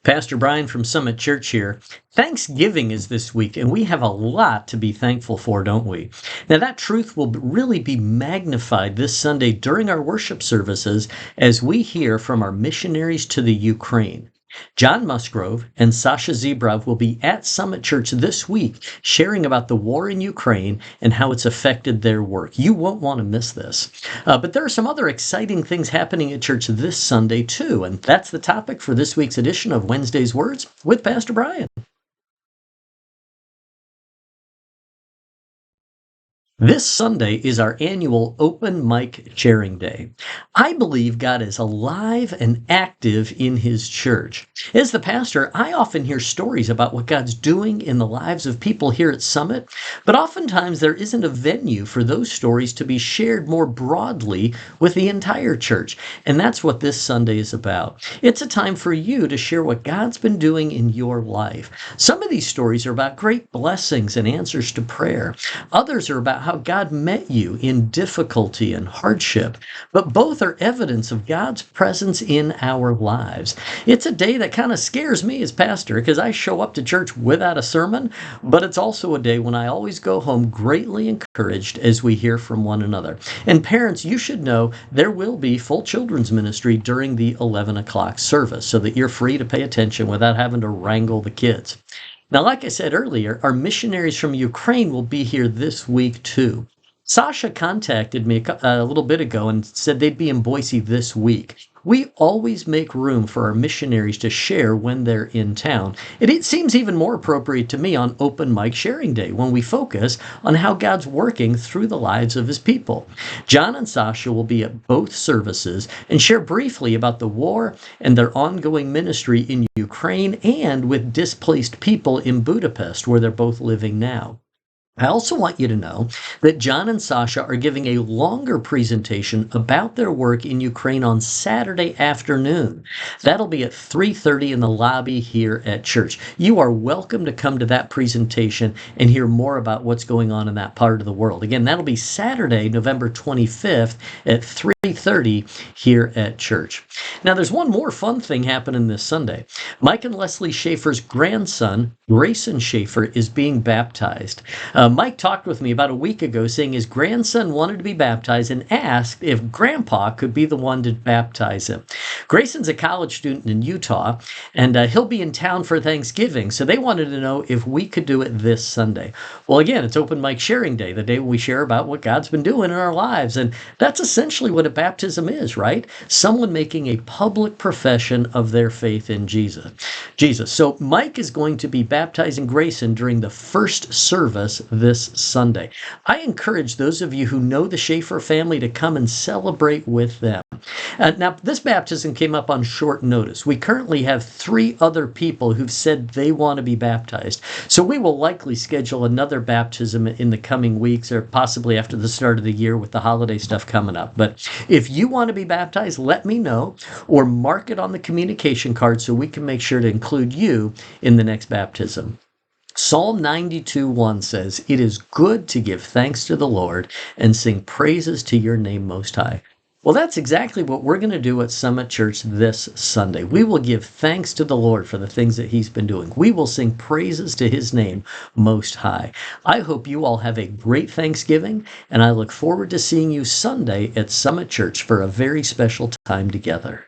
Pastor Brian from Summit Church here. Thanksgiving is this week, and we have a lot to be thankful for, don't we? Now, that truth will really be magnified this Sunday during our worship services as we hear from our missionaries to the Ukraine. John Musgrove and Sasha Zebrov will be at Summit Church this week sharing about the war in Ukraine and how it's affected their work. You won't want to miss this. But there are some other exciting things happening at church this Sunday, too, and that's the topic for this week's edition of Wednesday's Words with Pastor Brian. This Sunday is our annual open mic sharing day. I believe God is alive and active in His church. As the pastor, I often hear stories about what God's doing in the lives of people here at Summit, but oftentimes there isn't a venue for those stories to be shared more broadly with the entire church. And that's what this Sunday is about. It's a time for you to share what God's been doing in your life. Some of these stories are about great blessings and answers to prayer. Others are about how God met you in difficulty and hardship, but both are evidence of God's presence in our lives. It's a day that kind of scares me as pastor because I show up to church without a sermon, but it's also a day when I always go home greatly encouraged as we hear from one another. And parents, you should know there will be full children's ministry during the 11 o'clock service so that you're free to pay attention without having to wrangle the kids. Now, like I said earlier, our missionaries from Ukraine will be here this week too. Sasha contacted me a little bit ago and said they'd be in Boise this week. We always make room for our missionaries to share when they're in town. It seems even more appropriate to me on Open Mic Sharing Day when we focus on how God's working through the lives of His people. John and Sasha will be at both services and share briefly about the war and their ongoing ministry in Ukraine and with displaced people in Budapest, where they're both living now. I also want you to know that John and Sasha are giving a longer presentation about their work in Ukraine on Saturday afternoon. That'll be at 3:30 in the lobby here at church. You are welcome to come to that presentation and hear more about what's going on in that part of the world. Again, that'll be Saturday, November 25th at 3:30 here at church. Now, there's one more fun thing happening this Sunday. Mike and Leslie Schaefer's grandson, Grayson Schaefer, is being baptized. Mike talked with me about a week ago saying his grandson wanted to be baptized and asked if Grandpa could be the one to baptize him. Grayson's a college student in Utah, and he'll be in town for Thanksgiving, so they wanted to know if we could do it this Sunday. Well, again, it's Open Mic Sharing Day, the day we share about what God's been doing in our lives, and that's essentially what a baptism is, right? Someone making a public profession of their faith in Jesus. So Mike is going to be baptizing Grayson during the first service this Sunday. I encourage those of you who know the Schaefer family to come and celebrate with them. Now, this baptism came up on short notice. We currently have 3 other people who've said they want to be baptized. So we will likely schedule another baptism in the coming weeks or possibly after the start of the year with the holiday stuff coming up. But if you want to be baptized, let me know or mark it on the communication card so we can make sure to include you in the next baptism. Psalm 92:1 says, "It is good to give thanks to the Lord and sing praises to your name most high." Well, that's exactly what we're going to do at Summit Church this Sunday. We will give thanks to the Lord for the things that He's been doing. We will sing praises to His name most high. I hope you all have a great Thanksgiving, and I look forward to seeing you Sunday at Summit Church for a very special time together.